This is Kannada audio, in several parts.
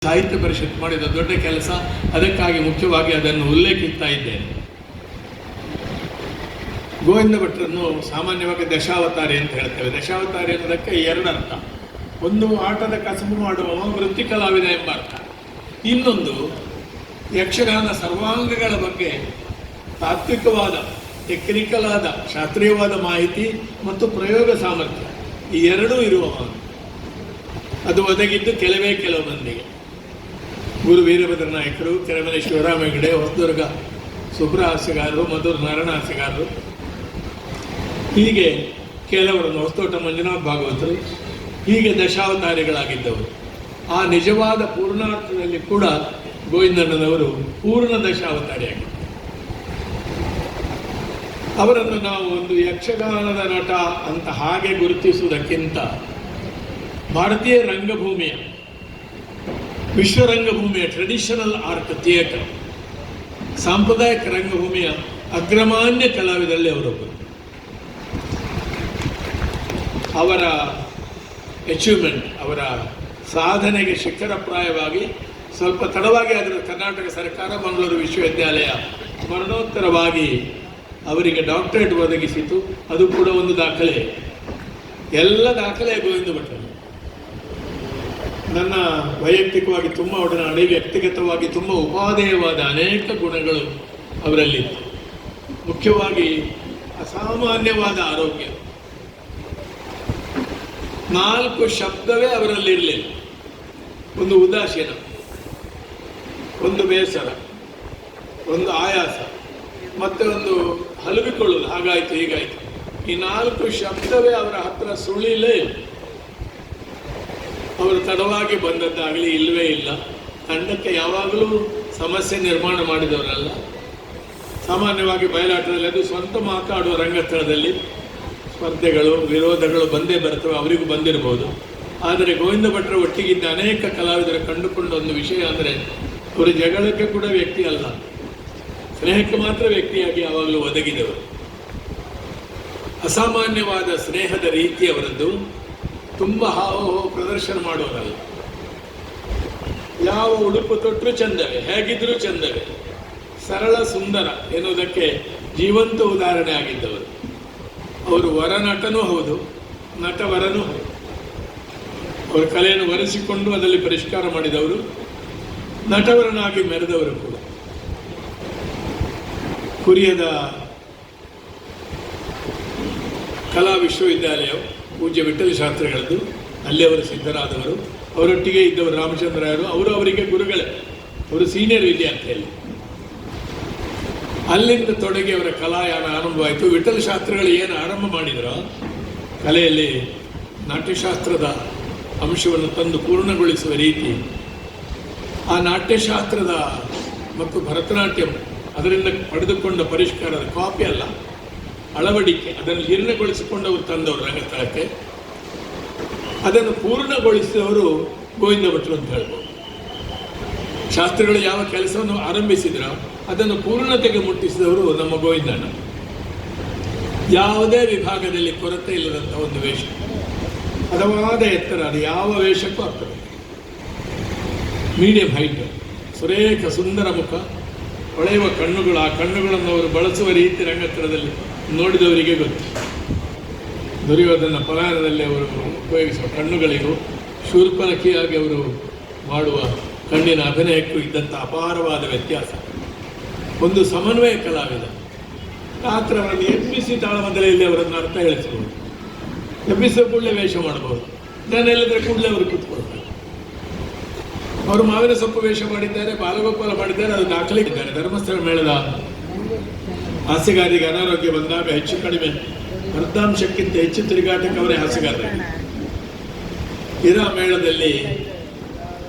ಸಾಹಿತ್ಯ ಪರಿಷತ್ ಮಾಡಿದ ದೊಡ್ಡ ಕೆಲಸ. ಅದಕ್ಕಾಗಿ ಮುಖ್ಯವಾಗಿ ಅದನ್ನು ಉಲ್ಲೇಖಿಸ್ತಾ ಇದ್ದೇನೆ. ಗೋವಿಂದ ಭಟ್ರನ್ನು ಸಾಮಾನ್ಯವಾಗಿ ದಶಾವತಾರಿ ಅಂತ ಹೇಳ್ತೇವೆ. ದಶಾವತಾರಿ ಅನ್ನೋದಕ್ಕೆ ಎರಡು ಅರ್ಥ. ಒಂದು ಆಟದ ಕಸಬು ಮಾಡುವ ವೃತ್ತಿ ಕಲಾವಿದ ಎಂಬ ಅರ್ಥ. ಇನ್ನೊಂದು ಯಕ್ಷಗಾನ ಸರ್ವಾಂಗಗಳ ಬಗ್ಗೆ ತಾತ್ವಿಕವಾದ, ಟೆಕ್ನಿಕಲ್ ಆದ, ಶಾಸ್ತ್ರೀಯವಾದ ಮಾಹಿತಿ ಮತ್ತು ಪ್ರಯೋಗ ಸಾಮರ್ಥ್ಯ ಈ ಎರಡೂ ಇರುವವನು. ಅದು ಒದಗಿದ್ದು ಕೆಲವು ಮಂದಿಗೆ. ಗುರು ವೀರಭದ್ರ ನಾಯಕರು, ಕೆರೆಮನೆ ಶಿವರಾಮ ಹೆಗಡೆ, ಹೊಸದುರ್ಗ ಸುಬ್ರಹಾಸ್ಯಗಾರರು, ಮಧುರ ನಾರಾಯಣ ಹಾಸ್ಯಗಾರರು, ಹೀಗೆ ಕೆಲವರನ್ನು ಹೊಸತೋಟ ಮಂಜುನಾಥ್ ಭಾಗವತರು, ಹೀಗೆ ದಶಾವತಾರಿಗಳಾಗಿದ್ದವರು. ಆ ನಿಜವಾದ ಪೂರ್ಣಾರ್ಥದಲ್ಲಿ ಕೂಡ ಗೋವಿಂದಣ್ಣನವರು ಪೂರ್ಣ ದಶಾವತಾರಿಯಾಗಿದ್ದರು. ಅವರನ್ನು ನಾವು ಒಂದು ಯಕ್ಷಗಾನದ ನಟ ಅಂತ ಹಾಗೆ ಗುರುತಿಸುವುದಕ್ಕಿಂತ ಭಾರತೀಯ ರಂಗಭೂಮಿಯ, ವಿಶ್ವರಂಗಭೂಮಿಯ ಟ್ರೆಡಿಷನಲ್ ಆರ್ಟ್ ಥಿಯೇಟರ್, ಸಾಂಪ್ರದಾಯಿಕ ರಂಗಭೂಮಿಯ ಅಗ್ರಮಾನ್ಯ ಕಲಾವಿದರಲ್ಲಿ ಅವರೊಬ್ಬರು. ಅವರ ಅಚೀವ್ಮೆಂಟ್, ಅವರ ಸಾಧನೆಗೆ ಶಿಖರಪ್ರಾಯವಾಗಿ ಸ್ವಲ್ಪ ತಡವಾಗಿ ಅದರ ಕರ್ನಾಟಕ ಸರ್ಕಾರ ಮಂಗಳೂರು ವಿಶ್ವವಿದ್ಯಾಲಯ ಮರಣೋತ್ತರವಾಗಿ ಅವರಿಗೆ ಡಾಕ್ಟರೇಟ್ ಒದಗಿಸಿತು. ಅದು ಕೂಡ ಒಂದು ದಾಖಲೆ. ಎಲ್ಲ ದಾಖಲೆ ಗೋವಿಂದ ಭಟ್ರು. ನನ್ನ ವೈಯಕ್ತಿಕವಾಗಿ ತುಂಬ ಒಡನಾಡಿ, ವ್ಯಕ್ತಿಗತವಾಗಿ ತುಂಬ ಉಪಾದೇಯವಾದ ಅನೇಕ ಗುಣಗಳು ಅವರಲ್ಲಿತ್ತು. ಮುಖ್ಯವಾಗಿ ಅಸಾಮಾನ್ಯವಾದ ಆರೋಗ್ಯ. 4 ಶಬ್ದವೇ ಅವರಲ್ಲಿರಲಿಲ್ಲ. ಒಂದು ಉದಾಸೀನ, ಒಂದು ಬೇಸರ, ಒಂದು ಆಯಾಸ, ಮತ್ತೆ ಒಂದು ಹಲವಿಕೊಳ್ಳುವುದು, ಹಾಗಾಯಿತು ಹೀಗಾಯಿತು. ಈ 4 ಶಬ್ದವೇ ಅವರ ಹತ್ರ ಸುಳಿಲೇ ಇಲ್ಲ. ಅವರು ತಡವಾಗಿ ಬಂದದ್ದಾಗಲಿ ಇಲ್ಲವೇ ಇಲ್ಲ. ತಂಡಕ್ಕೆ ಯಾವಾಗಲೂ ಸಮಸ್ಯೆ ನಿರ್ಮಾಣ ಮಾಡಿದವರಲ್ಲ. ಸಾಮಾನ್ಯವಾಗಿ ಬಯಲಾಟದಲ್ಲಿ ಅದು ಸ್ವಂತ ಮಾತಾಡುವ ರಂಗಸ್ಥಳದಲ್ಲಿ ಸ್ಪರ್ಧೆಗಳು, ವಿರೋಧಗಳು ಬಂದೇ ಬರ್ತವೆ, ಅವರಿಗೂ ಬಂದಿರಬಹುದು. ಆದರೆ ಗೋವಿಂದ ಭಟ್ರ ಒಟ್ಟಿಗಿದ್ದ ಅನೇಕ ಕಲಾವಿದರು ಕಂಡುಕೊಂಡ ಒಂದು ವಿಷಯ ಅಂದರೆ, ಅವರು ಜಗಳಕ್ಕೆ ಕೂಡ ವ್ಯಕ್ತಿ ಅಲ್ಲ, ಸ್ನೇಹಕ್ಕೆ ಮಾತ್ರ ವ್ಯಕ್ತಿಯಾಗಿ ಯಾವಾಗಲೂ ಒದಗಿದವರು. ಅಸಾಮಾನ್ಯವಾದ ಸ್ನೇಹದ ರೀತಿ ಅವರದ್ದು. ತುಂಬ ಹಾವು ಪ್ರದರ್ಶನ ಮಾಡೋರಲ್ಲ. ಯಾವ ಉಡುಪು ತೊಟ್ಟರೂ ಚಂದವೇ, ಹೇಗಿದ್ರೂ ಚಂದವೇ, ಸರಳ ಸುಂದರ ಎನ್ನುವುದಕ್ಕೆ ಜೀವಂತ ಉದಾಹರಣೆ ಆಗಿದ್ದವರು. ಅವರು ವರನಟನೂ ಹೌದು, ನಟವರನೂ ಹೌದು. ಅವರ ಕಲೆಯನ್ನು ಒರೆಸಿಕೊಂಡು ಅದರಲ್ಲಿ ಪರಿಷ್ಕಾರ ಮಾಡಿದವರು, ನಟವರನಾಗಿ ಮೆರೆದವರು ಕೂಡ. ಕುರಿಯದ ಕಲಾ ವಿಶ್ವವಿದ್ಯಾಲಯ ಪೂಜ್ಯ ವಿಠ್ಠಲ ಶಾಸ್ತ್ರಿಗಳದ್ದು, ಅಲ್ಲಿ ಅವರು ಸಿದ್ಧರಾದವರು. ಅವರೊಟ್ಟಿಗೆ ಇದ್ದವರು ರಾಮಚಂದ್ರಾಯರು, ಅವರು ಅವರಿಗೆ ಗುರುಗಳೇ, ಅವರು ಸೀನಿಯರ್ ವಿದ್ಯಾರ್ಥಿಯಲ್ಲಿ. ಅಲ್ಲಿಂದ ತೊಡಗಿ ಅವರ ಕಲಾಯಾನ ಆರಂಭವಾಯಿತು. ವಿಠ್ಠಲ ಶಾಸ್ತ್ರಿಗಳು ಏನು ಆರಂಭ ಮಾಡಿದರೋ ಕಲೆಯಲ್ಲಿ ನಾಟ್ಯಶಾಸ್ತ್ರದ ಅಂಶವನ್ನು ತಂದು ಪೂರ್ಣಗೊಳಿಸುವ ರೀತಿ, ಆ ನಾಟ್ಯಶಾಸ್ತ್ರದ ಮತ್ತು ಭರತನಾಟ್ಯಂ ಅದರಿಂದ ಪಡೆದುಕೊಂಡ ಪರಿಷ್ಕಾರದ ಕಾಪಿ ಅಲ್ಲ, ಅಳವಡಿಕೆ, ಅದನ್ನು ಜೀರ್ಣಗೊಳಿಸಿಕೊಂಡು ಅವರು ತಂದವರು ರಂಗಸ್ಥಳಕ್ಕೆ. ಅದನ್ನು ಪೂರ್ಣಗೊಳಿಸಿದವರು ಗೋವಿಂದ ಭಟ್ರು ಅಂತ ಹೇಳ್ಬೋದು. ಶಾಸ್ತ್ರಿಗಳು ಯಾವ ಕೆಲಸವನ್ನು ಆರಂಭಿಸಿದ್ರೋ ಅದನ್ನು ಪೂರ್ಣತೆಗೆ ಮುಟ್ಟಿಸಿದವರು ನಮ್ಮ ಗೋವಿಂದಣ್ಣ. ಯಾವುದೇ ವಿಭಾಗದಲ್ಲಿ ಕೊರತೆ ಇಲ್ಲದಂಥ ಒಂದು ವೇಷ, ಹದವಾದ ಎತ್ತರ, ಅದು ಯಾವ ವೇಷಕ್ಕೂ ಆಗ್ತದೆ. ಮೀಡಿಯಂ ಹೈಟ್, ಸುರೇಖ ಸುಂದರ ಮುಖ, ಹೊಳೆಯುವ ಕಣ್ಣುಗಳು. ಆ ಕಣ್ಣುಗಳನ್ನು ಅವರು ಬಳಸುವ ರೀತಿ ರಂಗಸ್ಥಳದಲ್ಲಿ ನೋಡಿದವರಿಗೆ ಗೊತ್ತು. ದುರ್ಯೋಧನ ಪಲಾಯನದಲ್ಲಿ ಅವರು ಉಪಯೋಗಿಸುವ ಕಣ್ಣುಗಳಿಗೂ ಶೂರ್ಪನಖಿಯಾಗಿ ಅವರು ಮಾಡುವ ಕಣ್ಣಿನ ಅಭಿನಯಕ್ಕೂ ಇದ್ದಂಥ ಅಪಾರವಾದ ವ್ಯತ್ಯಾಸ. ಒಂದು ಸಮನ್ವಯ ಕಲಾವಿದ. ರಾತ್ರಿ ಅವರನ್ನು ಎಬ್ಬಿಸಿ ತಾಳಮದ್ದಲೆಯಲ್ಲಿ ಅವರನ್ನು ಅರ್ಥ ಹೇಳಿಸಬಹುದು. ಎಬ್ಬಿಸಿದ ಕೂಡಲೇ ವೇಷ ಮಾಡಬಹುದು. ನಾನು ಹೇಳಿದ್ರೆ ಕೂಡಲೇ ಅವರು ಕೂತ್ಕೊಳ್ತಾರೆ. ಅವರು ಮಾವಿನ ಸೊಪ್ಪು ವೇಷ ಮಾಡಿದ್ದಾರೆ, ಬಾಲಗೋಪಾಲ ಮಾಡಿದ್ದಾರೆ, ಅದು ದಾಖಲೆ ಇದ್ದಾರೆ. ಧರ್ಮಸ್ಥಳ ಮೇಳದ ಹಾಸ್ಯಗಾರಿಗೆ ಅನಾರೋಗ್ಯ ಬಂದಾಗ ಹೆಚ್ಚು ಕಡಿಮೆ ಅರ್ಧಾಂಶಕ್ಕಿಂತ ಹೆಚ್ಚು ತಿರುಗಾಟಕ್ಕೆ ಅವರೇ ಹಾಸ್ಯಗಾರರಾಗಿ. ಇರಾ ಮೇಳದಲ್ಲಿ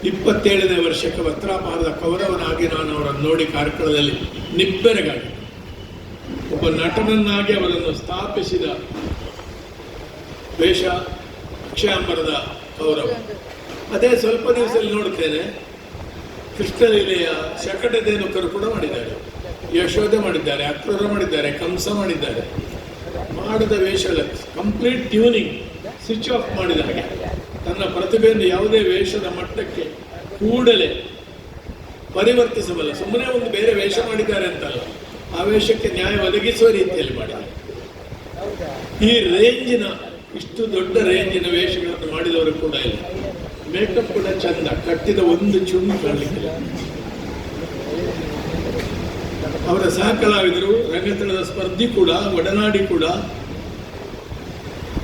27ನೇ ವರ್ಷಕ್ಕೆ ವಸ್ತ್ರಾಪಹಾರದ ಕೌರವನಾಗಿ ನಾನು ಅವರನ್ನು ನೋಡಿ ಕಾರ್ಕಳದಲ್ಲಿ ನಿಬ್ಬೆರಗಾಗಿ ಒಬ್ಬ ನಟನನ್ನಾಗಿ ಅವರನ್ನು ಸ್ಥಾಪಿಸಿದ ವೇಷ ಅಕ್ಷಯಾಂಬರದ ಕೌರವ. ಅದೇ ಸ್ವಲ್ಪ ದಿವಸದಲ್ಲಿ ನೋಡ್ತೇನೆ, ಕೃಷ್ಣಲೀಲೆಯ ಶಕಟದೇನುಕರು ಕೂಡ ಮಾಡಿದ್ದಾರೆ, ಯಶೋಧೆ ಮಾಡಿದ್ದಾರೆ, ಅಕ್ರೂರ ಮಾಡಿದ್ದಾರೆ, ಕಂಸ ಮಾಡಿದ್ದಾರೆ. ಮಾಡಿದ ವೇಷಗಳ ಕಂಪ್ಲೀಟ್ ಟ್ಯೂನಿಂಗ್, ಸ್ವಿಚ್ ಆಫ್ ಮಾಡಿದ ಹಾಗೆ ತನ್ನ ಪ್ರತಿಭೆಯನ್ನು ಯಾವುದೇ ವೇಷದ ಮಟ್ಟಕ್ಕೆ ಕೂಡಲೇ ಪರಿವರ್ತಿಸಬಲ್ಲ. ಸುಮ್ಮನೆ ಒಂದು ಬೇರೆ ವೇಷ ಮಾಡಿದ್ದಾರೆ ಅಂತಲ್ಲ, ಆ ವೇಷಕ್ಕೆ ನ್ಯಾಯ ಒದಗಿಸುವ ರೀತಿಯಲ್ಲಿ ಮಾಡಿದ್ದಾರೆ. ಈ ರೇಂಜಿನ, ಇಷ್ಟು ದೊಡ್ಡ ರೇಂಜಿನ ವೇಷಗಳನ್ನು ಮಾಡಿದವರು ಕೂಡ ಇಲ್ಲ. ಮೇಕಪ್ ಕೂಡ ಚಂದ, ಕಟ್ಟಿದ ಒಂದು ಚುಣ್ಣು ಕಾಣಲಿಕ್ಕಿಲ್ಲ. ಅವರ ಸಹ ಕಲಾವಿದರು, ರಂಗತಳದ ಸ್ಪರ್ಧಿ ಕೂಡ, ಒಡನಾಡಿ ಕೂಡ,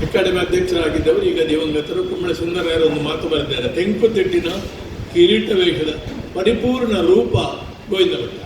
ಅಕಾಡೆಮಿ ಅಧ್ಯಕ್ಷರಾಗಿದ್ದವರು, ಈಗ ದಿವಂಗತರು ಕುಂಬಳೆ ಸುಂದರ ಒಂದು ಮಾತು ಬರೆದಿದ್ದಾರೆ, ತೆಂಕುತಿಟ್ಟಿನ ಕಿರೀಟ ವೇಷದ ಪರಿಪೂರ್ಣ ರೂಪ ಗೋವಿಂದ ಭಟ್ಟ.